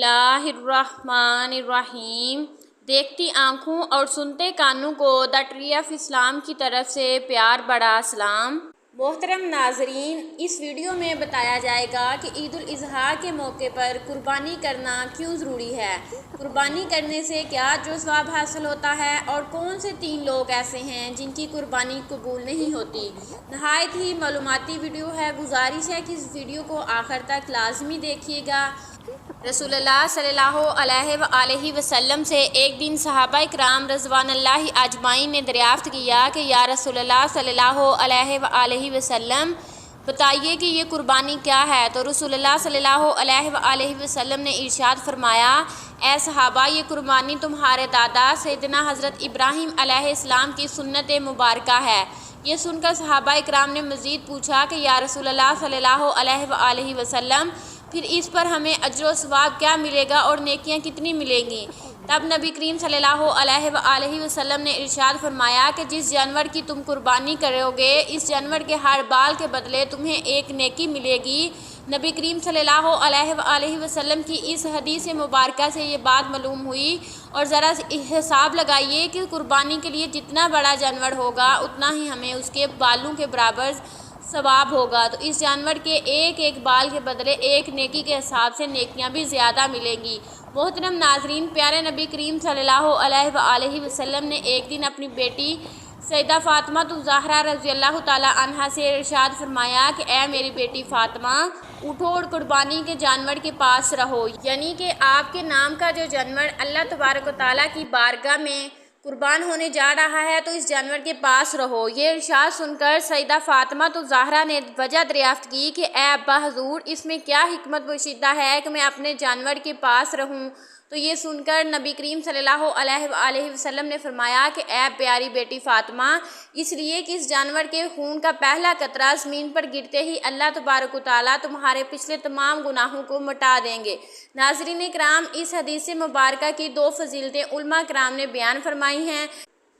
बिस्मिल्लाहिर्रहमानिर्रहीम। देखती आँखों और सुनते कानों को द ट्री ऑफ इस्लाम की तरफ से प्यार बड़ा सलाम। मोहतरम नाजरीन, इस वीडियो में बताया जाएगा कि ईद उल अज़हा के मौके पर कुर्बानी करना क्यों ज़रूरी है, कुर्बानी करने से क्या जो सवाब हासिल होता है और कौन से 3 लोग ऐसे हैं जिनकी कुर्बानी कबूल नहीं होती। नहायत ही मालूमाती वीडियो है। गुजारिश है कि इस वीडियो को आखिर तक लाजमी देखिएगा। रसूलुल्लाह सल्लल्लाहु अलैहि वसल्लम से एक दिन सहाबा इकराम रज़वानुल्लाहि अजमाइन ने दरियाफ़्त किया कि या रसूलुल्लाह सल्लल्लाहु अलैहि वसल्लम, बताइए कि ये कुर्बानी क्या है। तो रसूलुल्लाह सल्लल्लाहु अलैहि वसल्लम ने इरशाद फरमाया, ए सहाबा, ये कुर्बानी तुम्हारे दादा सैयदना हज़रत इब्राहीम अलैहिस्सलाम की सुन्नत मुबारका है। ये सुनकर सहाबा इकराम ने मज़ीद पूछा कि या रसूलुल्लाह सल्लल्लाहु अलैहि वसल्लम, फिर इस पर हमें अज्र व सवाब क्या मिलेगा और नेकियां कितनी मिलेंगी। तब नबी करीम सल्लल्लाहु अलैहि वसल्लम ने इरशाद फरमाया कि जिस जानवर की तुम कुर्बानी करोगे, इस जानवर के हर बाल के बदले तुम्हें एक नेकी मिलेगी। नबी करीम सल्लल्लाहु अलैहि वसल्लम की इस हदीस मुबारका से ये बात मालूम हुई। और ज़रा हिसाब लगाइए कि कुर्बानी के लिए जितना बड़ा जानवर होगा उतना ही हमें उसके बालों के बराबर सवाब होगा। तो इस जानवर के एक एक बाल के बदले एक नेकी के हिसाब से नेकियां भी ज़्यादा मिलेंगी। मोहतरम नाजरीन, प्यारे नबी करीम सल्लल्लाहु अलैहि वसल्लम ने एक दिन अपनी बेटी सैयदा फ़ातिमा ज़हरा रज़ियल्लाहु ताला अन्हा से इरशाद फरमाया कि ए मेरी बेटी फ़ातिमा, उठो और कुर्बानी के जानवर के पास रहो, यानी कि आपके नाम का जो जानवर अल्लाह तबारक व तआला की बारगाह में कुर्बान होने जा रहा है, तो इस जानवर के पास रहो। ये इरशाद सुनकर सैयदा फ़ातिमा ज़हरा ने वजह दरियाफ़्त की कि ए अब्बा हजूर, इसमें क्या हिकमत पोशीदा है कि मैं अपने जानवर के पास रहूं। तो ये सुनकर नबी करीम सल्लल्लाहु अलैहि वसल्लम ने फरमाया कि ए प्यारी बेटी फ़ातिमा, इसलिए कि इस जानवर के खून का पहला कतरा ज़मीन पर गिरते ही अल्लाह तबारक व तआला तुम्हारे पिछले तमाम गुनाहों को मिटा देंगे। नाज़रीन इकराम, इस हदीस मुबारका की 2 फजीलतें उलमा इकराम ने बयान फरमाई हैं।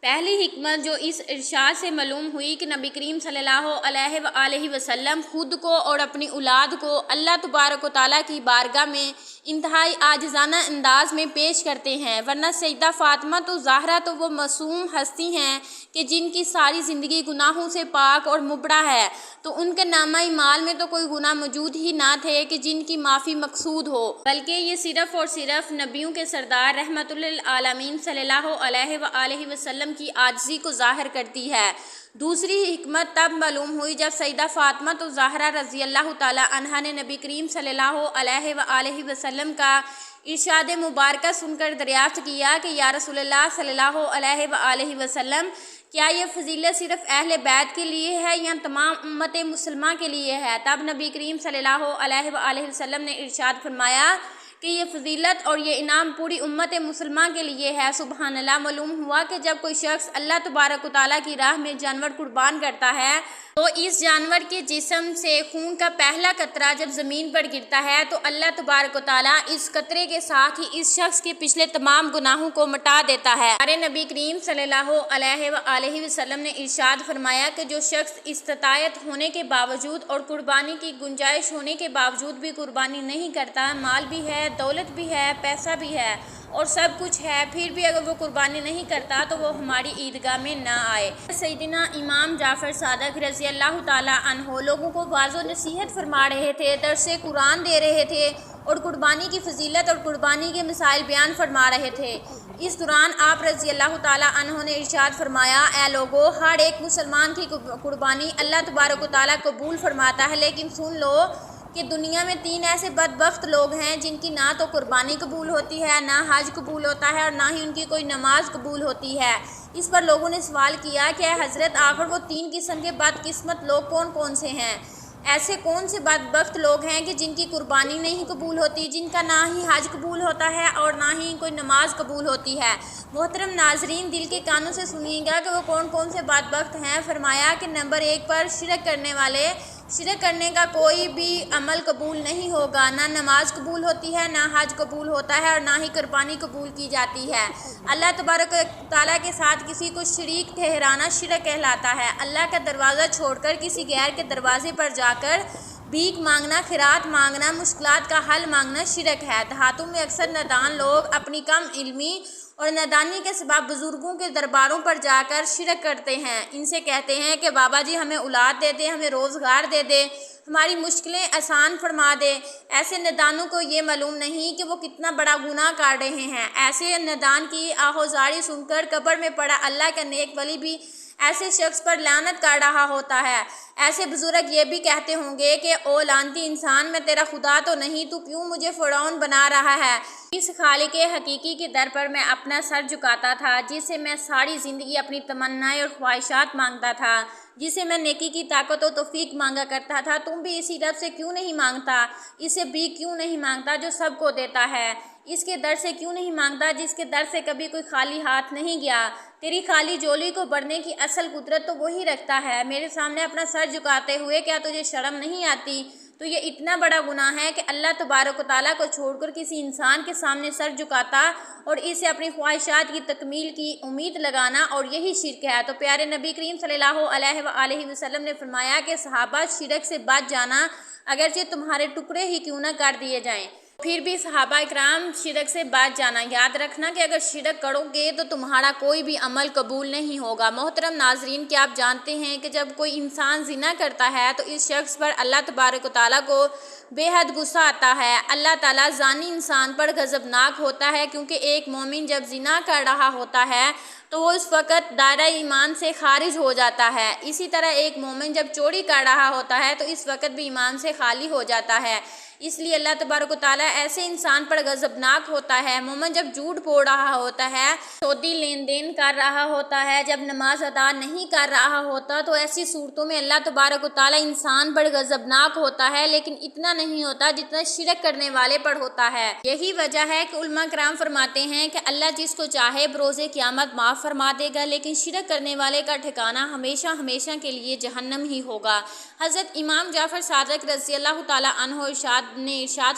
पहली हिकमत जो इस इरशाद से मालूम हुई कि नबी करीम सल्लल्लाहु अलैहि वसल्लम खुद को और अपनी औलाद को अल्लाह तबारक व तआला की बारगाह में इंतहाई आजिज़ाना अंदाज में पेश करते हैं। वरना सैयदा फ़ातिमा ज़हरा तो वो मासूम हस्ती हैं कि जिनकी सारी ज़िंदगी गुनाहों से पाक और मुबड़ा है, तो उनके नामा माल में तो कोई गुनाह मौजूद ही ना थे कि जिनकी माफ़ी मकसूद हो, बल्कि ये सिर्फ़ और सिर्फ नबियों के सरदार रहमतुल लिल आलमीन सल्लल्लाहु अलैहि वसल्लम की आजिज़ी को ज़ाहिर करती है। दूसरी हिकमत तब मालूम हुई जब सैयदा फ़ातिमा ज़हरा रज़ियल्लाहु ताला अन्हा ने नबी करीम सल्लल्लाहु अलैहि वसल्लम का इरशाद मुबारका सुनकर दरियाफ़्त किया कि या रसूलुल्लाह सल्लल्लाहु अलैहि वसल्लम, क्या ये फजीलत सिर्फ़ अहले बैत के लिए है या तमाम उम्मत मुसलमा के लिए है। तब नबी करीम सल्लल्लाहु अलैहि वसल्लम ने इरशाद फरमाया कि ये फजीलत और ये इनाम पूरी उम्मत मुसलमान के लिए है। सुबहान अल्लाह। मालूम हुआ कि जब कोई शख्स अल्लाह तबारक व तआला की राह में जानवर कुर्बान करता है, तो इस जानवर के जिस्म से खून का पहला कतरा जब ज़मीन पर गिरता है, तो अल्लाह तबारक व तआला इस कतरे के साथ ही इस शख्स के पिछले तमाम गुनाहों को मिटा देता है। हमारे नबी करीम सल्लल्लाहु अलैहि वसल्लम ने इरशाद फरमाया कि जो शख्स इस्तिताअत होने के बावजूद और कुर्बानी की गुंजाइश होने के बावजूद भी कुर्बानी नहीं करता, माल भी है, दौलत भी है, पैसा भी है और सब कुछ है, फिर भी अगर वो कुर्बानी नहीं करता तो वो हमारी ईदगाह में ना आए। सैयदना इमाम जाफ़र सादिक़ रज़ियल्लाहु ताला अन्हो लोगों को वाज़ो नसीहत फरमा रहे थे, दर्से कुरान दे रहे थे और कुर्बानी की फजीलत और कुर्बानी के मिसाइल बयान फरमा रहे थे। इस दौरान आप रज़ियल्लाहु ताला अन्हो ने इरशाद फरमाया, ए लोगो, हर एक मुसलमान की कुर्बानी अल्लाह तबारक व तआला कबूल फरमाता है, लेकिन सुन लो कि दुनिया में 3 ऐसे बदबख्त लोग हैं जिनकी ना तो कुर्बानी कबूल होती है, ना हज कबूल होता है और ना ही उनकी कोई नमाज कबूल होती है। इस पर लोगों ने सवाल किया कि हज़रत, आखिर वो 3 किस्म के बदकिस्मत लोग कौन कौन से हैं? ऐसे कौन से बदबख्त लोग हैं कि जिनकी कुर्बानी नहीं कबूल होती, जिनका ना ही हज कबूल होता है और ना ही कोई नमाज कबूल होती है। मोहतरम नाजरीन, दिल के कानों से सुनिएगा कि वो कौन कौन से बदबख्त हैं। फरमाया कि नंबर 1 पर शिरक करने वाले, शिरक करने का कोई भी अमल कबूल नहीं होगा, ना नमाज कबूल होती है, ना हज कबूल होता है और ना ही कुर्बानी कबूल की जाती है। अल्लाह तबारक व तआला के साथ किसी को शरीक ठहराना शिरक कहलाता है। अल्लाह का दरवाज़ा छोड़कर किसी गैर के दरवाजे पर जाकर بھیک مانگنا، خیرات مانگنا، مشکلات کا حل مانگنا شرک ہے۔ دیہاتوں میں اکثر نادان لوگ اپنی کم علمی اور نادانی کے سبب بزرگوں کے درباروں پر جا کر شرک کرتے ہیں۔ ان سے کہتے ہیں کہ بابا جی ہمیں اولاد دے دے، ہمیں روزگار دے دے، ہماری مشکلیں آسان فرما دے۔ ایسے نادانوں کو یہ معلوم نہیں کہ وہ کتنا بڑا گناہ کر رہے ہیں۔ ایسے نادان کی آہوازاری سن کر قبر میں پڑا اللہ کا نیک ولی بھی ایسے شخص پر لعنت کر رہا ہوتا ہے۔ ایسے بزرگ یہ بھی کہتے ہوں گے کہ او لعنتی انسان، میں تیرا خدا تو نہیں، تو کیوں مجھے فرعون بنا رہا ہے؟ اس خالق حقیقی کے در پر میں اپنا سر جھکاتا تھا، جس سے میں ساری زندگی اپنی تمنائیں اور خواہشات مانگتا تھا، جس سے میں نیکی کی طاقت و توفیق مانگا کرتا تھا۔ تم بھی اسی رب سے کیوں نہیں مانگتا؟ اسے بھی کیوں نہیں مانگتا جو سب کو دیتا ہے؟ اس کے در سے کیوں نہیں مانگتا جس کے در سے کبھی کوئی خالی ہاتھ نہیں گیا؟ تیری خالی جولی کو بھرنے کی اصل قدرت تو وہی رکھتا ہے۔ میرے سامنے اپنا سر جھکاتے ہوئے کیا تجھے شرم نہیں آتی؟ تو یہ اتنا بڑا گناہ ہے کہ اللہ تبارک و تعالیٰ کو چھوڑ کر کسی انسان کے سامنے سر جھکاتا اور اسے اپنی خواہشات کی تکمیل کی امید لگانا، اور یہی شرک ہے۔ تو پیارے نبی کریم صلی اللہ علیہ وآلہ وسلم نے فرمایا کہ صحابہ شرک سے بچ جانا، اگرچہ تمہارے ٹکڑے ہی کیوں نہ کر دیے جائیں، پھر بھی صحابہ اکرام شرک سے بچ جانا۔ یاد رکھنا کہ اگر شرک کرو گے تو تمہارا کوئی بھی عمل قبول نہیں ہوگا۔ محترم ناظرین، کیا آپ جانتے ہیں کہ جب کوئی انسان زنا کرتا ہے تو اس شخص پر اللہ تبارک و تعالیٰ کو بے حد غصہ آتا ہے۔ اللہ تعالیٰ زانی انسان پر غضبناک ہوتا ہے، کیونکہ ایک مومن جب زنا کر رہا ہوتا ہے تو وہ اس وقت دائرہ ایمان سے خارج ہو جاتا ہے۔ اسی طرح ایک مومن جب چوری کر رہا ہوتا ہے تو اس وقت بھی ایمان سے خالی ہو جاتا ہے۔ اس لیے اللہ تبارک و تعالیٰ ایسے انسان پر غضبناک ہوتا ہے۔ مومن جب جھوٹ بول رہا ہوتا ہے، سودی لین دین کر رہا ہوتا ہے، جب نماز ادا نہیں کر رہا ہوتا، تو ایسی صورتوں میں اللہ تبارک و تعالیٰ انسان پر غضبناک ہوتا ہے، لیکن اتنا نہیں ہوتا جتنا شرک کرنے والے پر ہوتا ہے۔ یہی وجہ ہے کہ علماء کرام فرماتے ہیں کہ اللہ جس کو چاہے بروز قیامت معاف فرما دے گا، لیکن شرک کرنے والے کا ٹھکانہ ہمیشہ ہمیشہ کے لیے جہنم ہی ہوگا۔ حضرت امام جعفر صادق رضی اللہ تعالیٰ عنہ ارشاد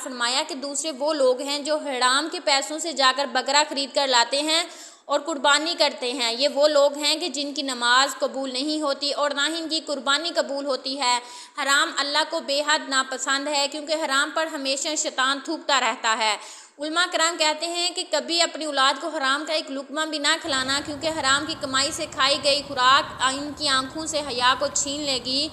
فرمایا کہ دوسرے وہ لوگ ہیں جو حرام کے پیسوں سے جا کر بکرا خرید کر لاتے ہیں اور قربانی کرتے ہیں۔ یہ وہ لوگ ہیں کہ جن کی نماز قبول نہیں ہوتی اور نہ ہی ان کی قربانی قبول ہوتی ہے۔ حرام اللہ کو بے حد ناپسند ہے، کیونکہ حرام پر ہمیشہ شیطان تھوکتا رہتا ہے۔ علماء کرام کہتے ہیں کہ کبھی اپنی اولاد کو حرام کا ایک لقمہ بھی نہ کھلانا، کیونکہ حرام کی کمائی سے کھائی گئی خوراک ان کی آنکھوں سے حیا کو چھین لے گی،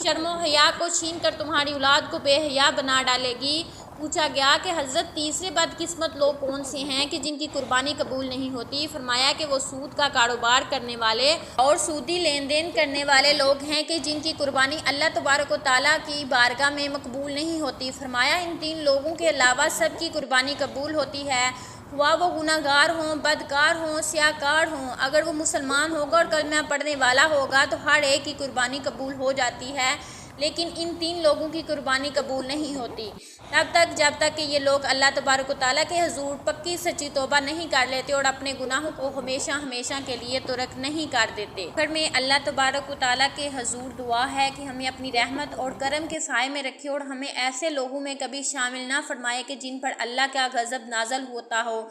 شرم و حیا کو چھین کر تمہاری اولاد کو بے حیا بنا ڈالے گی۔ پوچھا گیا کہ حضرت تیسرے بدقسمت لوگ کون سے ہیں کہ جن کی قربانی قبول نہیں ہوتی؟ فرمایا کہ وہ سود کا کاروبار کرنے والے اور سودی لین دین کرنے والے لوگ ہیں کہ جن کی قربانی اللہ تبارک و تعالیٰ کی بارگاہ میں مقبول نہیں ہوتی۔ فرمایا ان تین لوگوں کے علاوہ سب کی قربانی قبول ہوتی ہے، ہوا وہ گناہ گار ہوں، بدکار ہوں، سیاہ کار ہوں۔ اگر وہ مسلمان ہوگا اور کلمہ پڑھنے والا ہوگا تو ہر ایک کی قربانی قبول ہو جاتی ہے، لیکن ان تین لوگوں کی قربانی قبول نہیں ہوتی تب تک جب تک کہ یہ لوگ اللہ تبارک و تعالیٰ کے حضور پکی سچی توبہ نہیں کر لیتے اور اپنے گناہوں کو ہمیشہ ہمیشہ کے لیے ترک نہیں کر دیتے۔ آخر میں اللہ تبارک و تعالیٰ کے حضور دعا ہے کہ ہمیں اپنی رحمت اور کرم کے سائے میں رکھے اور ہمیں ایسے لوگوں میں کبھی شامل نہ فرمائے کہ جن پر اللہ کا غضب نازل ہوتا ہو۔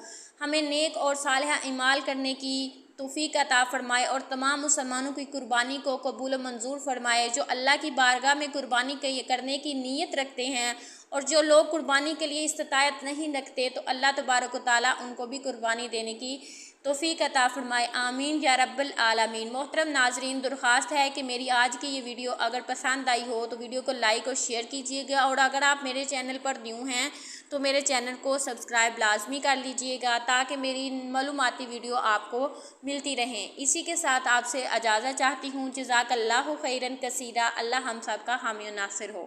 ہمیں نیک اور صالح اعمال کرنے کی توفیق عطا فرمائے اور تمام مسلمانوں کی قربانی کو قبول و منظور فرمائے۔ جو اللہ کی بارگاہ میں قربانی کرنے کی نیت رکھتے ہیں اور جو لوگ قربانی کے لیے استطاعت نہیں رکھتے، تو اللہ تبارک و تعالیٰ ان کو بھی قربانی دینے کی توفیق عطا فرمائے۔ آمین یا رب العالمین۔ محترم ناظرین، درخواست ہے کہ میری آج کی یہ ویڈیو اگر پسند آئی ہو تو ویڈیو کو لائک اور شیئر کیجیے گا، اور اگر آپ میرے چینل پر نیو ہیں تو میرے چینل کو سبسکرائب لازمی کر لیجیے گا، تاکہ میری معلوماتی ویڈیو آپ کو ملتی رہیں۔ اسی کے ساتھ آپ سے اجازت چاہتی ہوں۔ جزاک اللہ خیرن کثیرا۔ اللہ ہم سب کا حامی و ناصر ہو۔